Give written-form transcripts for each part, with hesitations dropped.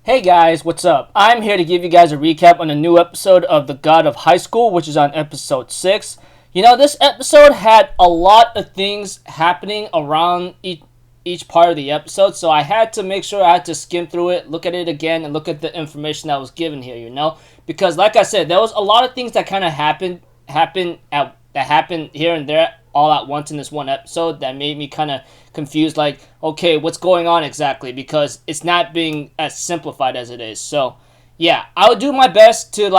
Hey guys, what's up? I'm here to give you guys a recap on a new episode of The God of High School, which is on episode 6. This episode had a lot of things happening around each part of the episode, so I had to make sure I had to skim through it, look at it again, and look at the information that was given here, because like I said, there was a lot of things that kind of happened here and there all at once in this one episode that made me kind of confused, like, okay, what's going on exactly, because it's not being as simplified as it is. So yeah, I would do my best to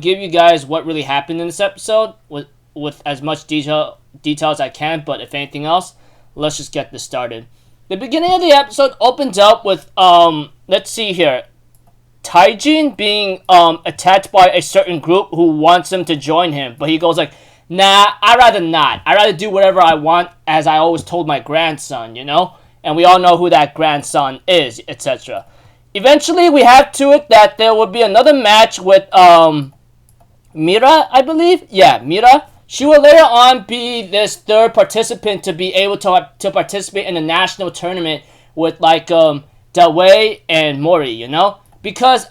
give you guys what really happened in this episode with as much detail as I can. But if anything else, let's just get this started. The beginning of the episode opens up with let's see here, Taijin being attacked by a certain group who wants him to join him, but he goes like, nah, I'd rather not. I'd rather do whatever I want, as I always told my grandson. And we all know who that grandson is, etc. Eventually, we have to it that there will be another match with Mira, I believe. Yeah, Mira. She will later on be this third participant to be able to participate in the national tournament with Dawei and Mori, because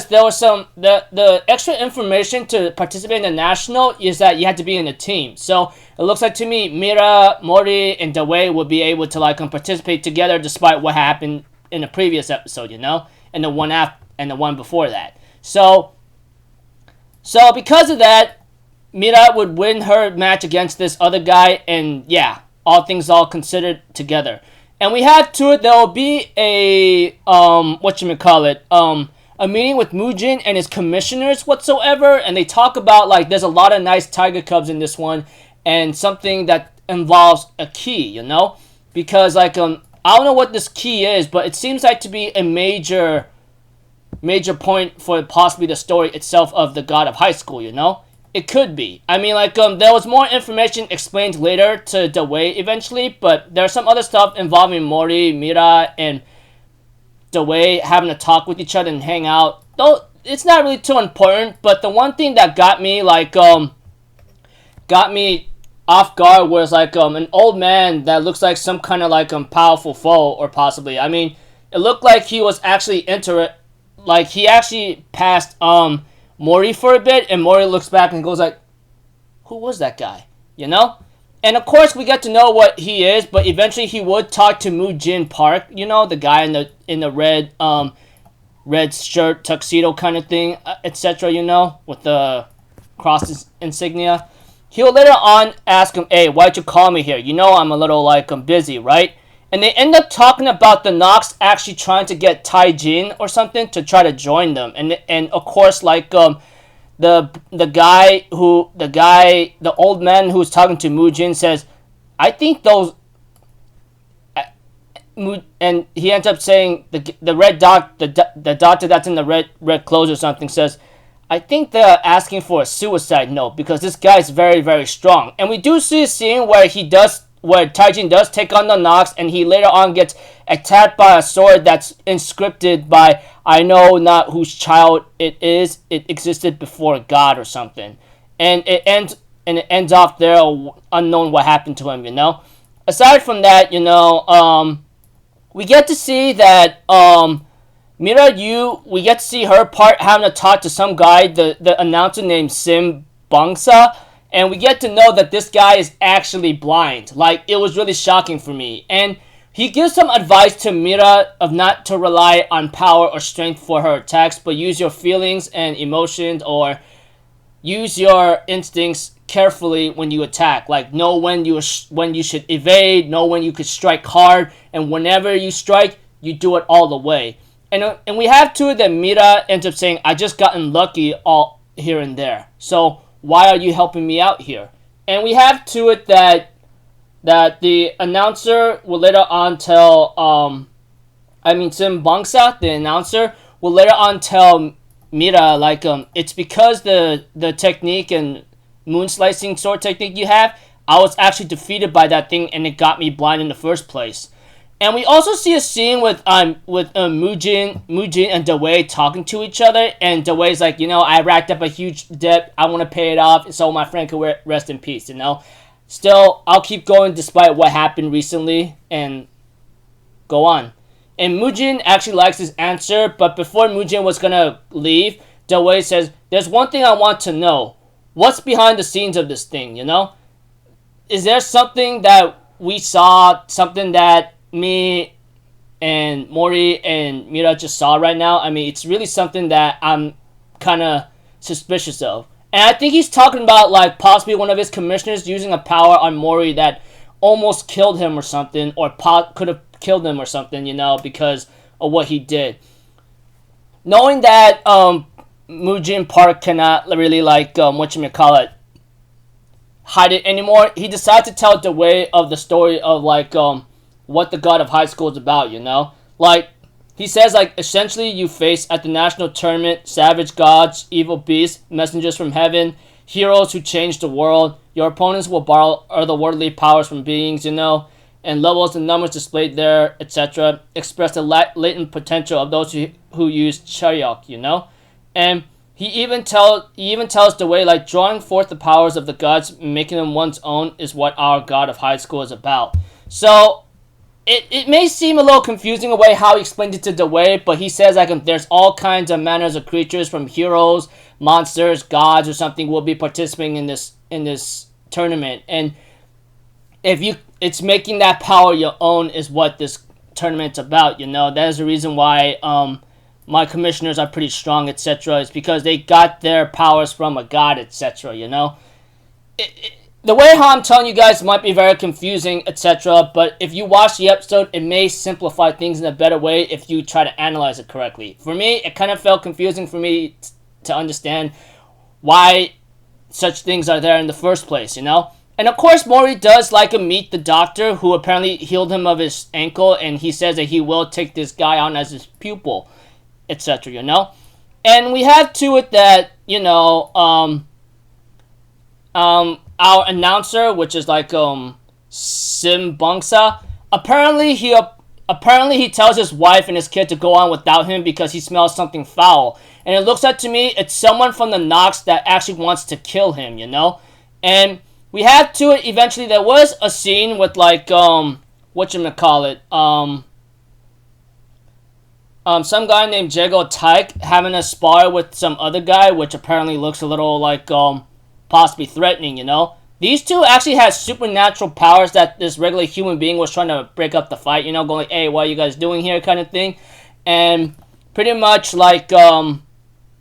there was the extra information to participate in the national is that you had to be in a team. So it looks like to me Mira, Mori, and Dawei will be able to participate together despite what happened in the previous episode, and the one before that. So because of that, Mira would win her match against this other guy, and yeah, all things all considered together. And we have to it, there will be a a meeting with Mujin and his commissioners whatsoever, and they talk about there's a lot of nice tiger cubs in this one, and something that involves a key, because I don't know what this key is, but it seems like to be a major point for possibly the story itself of the God of High School. It could be. I mean, there was more information explained later to Dawei eventually, but there's some other stuff involving Mori, Mira, and Dawei having to talk with each other and hang out. Though it's not really too important, but the one thing that got me off guard was an old man that looks like some kind of powerful foe, or possibly. I mean, it looked like he was actually he actually passed Mori for a bit, and Mori looks back and goes like, who was that guy? And of course we get to know what he is, but eventually he would talk to Mujin Park, the guy in the red shirt tuxedo kind of thing, etc. With the cross insignia. He'll later on ask him, hey, why'd you call me here? I'm a little I'm busy, right? And they end up talking about the Nox actually trying to get Taijin or something to try to join them. And of course, the old man who's talking to Mujin says, I think those, and he ends up saying the red dot, the doctor that's in the red clothes or something says, I think they're asking for a suicide note because this guy's very, very strong. And we do see a scene where Taijin does take on the Nox, and he later on gets attacked by a sword that's inscripted by, I know not whose child it is, it existed before God or something. And it ends off there, unknown what happened to him, Aside from that, we get to see that Mira Yu, we get to see her part having to talk to some guy, the announcer named Sim Bangsa. And we get to know that this guy is actually blind. It was really shocking for me. And he gives some advice to Mira of not to rely on power or strength for her attacks, but use your feelings and emotions, or use your instincts carefully when you attack. Know when you should evade, know when you could strike hard, and whenever you strike, you do it all the way. And we have to that Mira ends up saying, I just gotten lucky all here and there. So why are you helping me out here? And we have to it that the announcer will later on tell, Sim Bangsa, the announcer, will later on tell Mira, it's because the technique and moon slicing sword technique you have, I was actually defeated by that thing, and it got me blind in the first place. And we also see a scene with Mujin and Dawei talking to each other, and Dawei's like, I racked up a huge debt, I want to pay it off, so my friend can rest in peace, Still, I'll keep going despite what happened recently, and go on. And Mujin actually likes his answer, but before Mujin was gonna leave, Dewey says, "There's one thing I want to know. What's behind the scenes of this thing, you know? Is there something that we saw, something that me and Mori and Mira just saw right now? I mean, it's really something that I'm kind of suspicious of." And I think he's talking about, like, possibly one of his commissioners using a power on Mori that almost killed him or something, or could have killed him or something, you know, because of what he did. Knowing that Mujin Park cannot really, like, whatchamacallit, hide it anymore, he decided to tell the way of the story of, like, what the God of High School is about, you know? Like, he says, like, essentially you face at the national tournament savage gods, evil beasts, messengers from heaven, heroes who change the world. Your opponents will borrow otherworldly powers from beings, you know, and levels and numbers displayed there, etc. express the latent potential of those who use Charyok, you know? And he even tells the way, like, drawing forth the powers of the gods, making them one's own, is what our God of High School is about. So it may seem a little confusing the way how he explained it to Dewey, but he says, like, there's all kinds of manners of creatures, from heroes, monsters, gods, or something, will be participating in this tournament. And it's making that power your own is what this tournament's about, you know? That is the reason why my commissioners are pretty strong, etc. It's because they got their powers from a god, etc., you know? The way how I'm telling you guys might be very confusing, etc., but if you watch the episode, it may simplify things in a better way if you try to analyze it correctly. For me, it kind of felt confusing for me to understand why such things are there in the first place, you know? And of course, Mori does like to meet the doctor who apparently healed him of his ankle, and he says that he will take this guy on as his pupil, etc., you know? And we have to it that, you know, our announcer, which is like Sim Bongsa, apparently he tells his wife and his kid to go on without him because he smells something foul. And it looks like to me it's someone from the Nox that actually wants to kill him, you know? And we had to it eventually. There was a scene with, like, whatchamacallit, some guy named Jago Taik having a spar with some other guy, which apparently looks a little like possibly threatening, you know? These two actually had supernatural powers that this regular human being was trying to break up the fight, you know, going like, "Hey, what are you guys doing here?" kind of thing. And pretty much, like,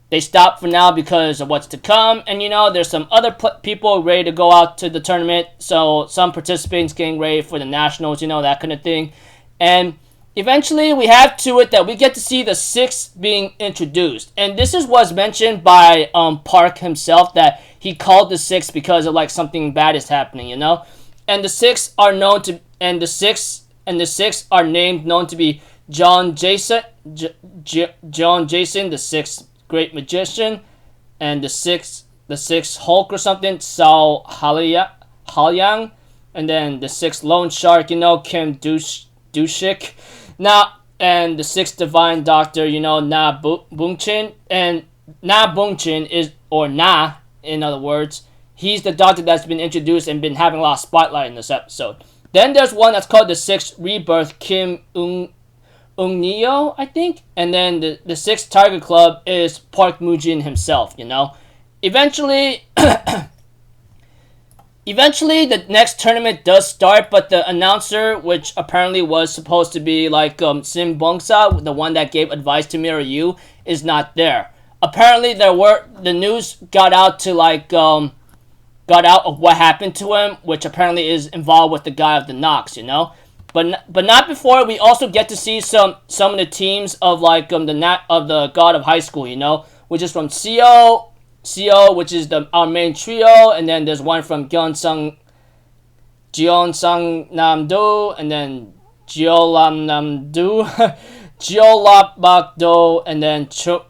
they stopped for now because of what's to come. And, you know, there's some other people ready to go out to the tournament. So some participants getting ready for the nationals, you know, that kind of thing. And eventually we have to it that we get to see the six being introduced. And this was mentioned by Park himself, that he called the six because of, like, something bad is happening, you know? And the six are known to, and the six are known to be John Jason, the sixth great magician, and the sixth Hulk or something, Sao Halyang, and then the sixth lone shark, you know, Kim Dushik. Now, and the sixth divine doctor, you know, Na Bungchin. And Na Bungchin is, or Na, in other words, he's the doctor that's been introduced and been having a lot of spotlight in this episode. Then there's one that's called the sixth rebirth, Kim Neo, I think. And then the sixth Tiger Club is Park Mujin himself, you know. Eventually, the next tournament does start, but the announcer, which apparently was supposed to be like Sim Bongsa, the one that gave advice to Mirai, is not there. Apparently, the news got out of what happened to him, which apparently is involved with the guy of the Nox, you know. But not before we also get to see some of the teams of, like, of the God of High School, you know, which is from CO, which is our main trio, and then there's one from Gyeonsang Namdo, and then Jeolam Namdo, Jeolap Bakdo, and then Chung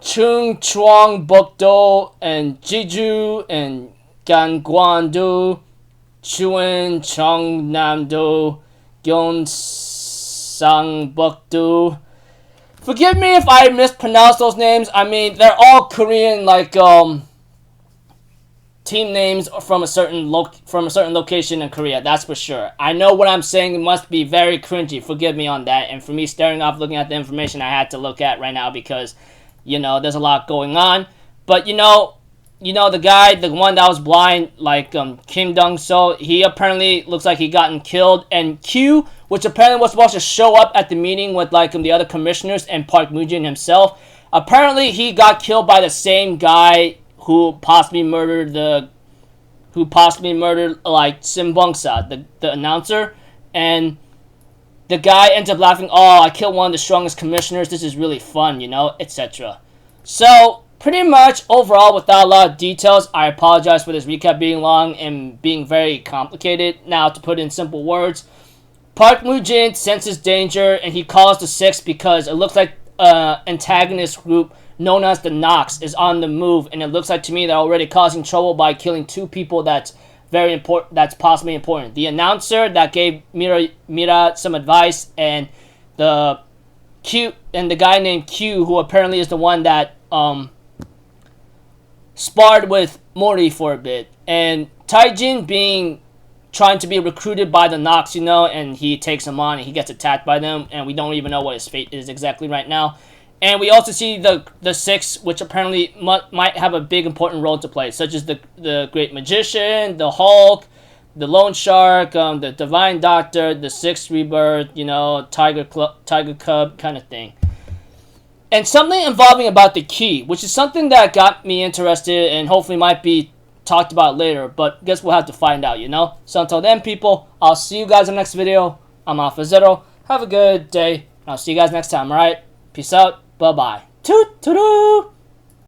Chuang Bokdo, and Jeju, and Gangwon-do, Chuen Chong Nam-do, Gyeonsang Bok-do. Forgive me if I mispronounce those names. I mean, they're all Korean, like, team names from a certain location in Korea. That's for sure. I know what I'm saying must be very cringy. Forgive me on that. And for me staring off looking at the information I had to look at right now because, there's a lot going on. But the guy, the one that was blind, like Kim Dong-so, he apparently looks like he gotten killed. And Q, which apparently was supposed to show up at the meeting with like the other commissioners and Park Moo-jin himself, apparently he got killed by the same guy who possibly murdered like Sim Bong-sa, the announcer. And the guy ends up laughing, "Oh, I killed one of the strongest commissioners. This is really fun, etc." So pretty much overall, without a lot of details, I apologize for this recap being long and being very complicated. Now, to put in simple words, Park Moo-jin senses danger and he calls the Six because it looks like antagonist group known as the Nox is on the move, and it looks like to me they're already causing trouble by killing two people that's very important, that's possibly important. The announcer that gave Mira some advice, and the guy named Q, who apparently is the one that sparred with Mori for a bit, and Taijin trying to be recruited by the Nox, and he takes him on and he gets attacked by them, and we don't even know what his fate is exactly right now. And we also see the Six, which apparently might have a big important role to play, such as the Great Magician, the Hulk, the Lone Shark, the Divine Doctor, the Sixth Rebirth, Tiger Cub kind of thing. And something involving about the key, which is something that got me interested and hopefully might be talked about later, but guess we'll have to find out, So until then, people, I'll see you guys in the next video. I'm Alpha Zero. Have a good day. I'll see you guys next time, alright? Peace out. Bye-bye. Toot-toot-toot!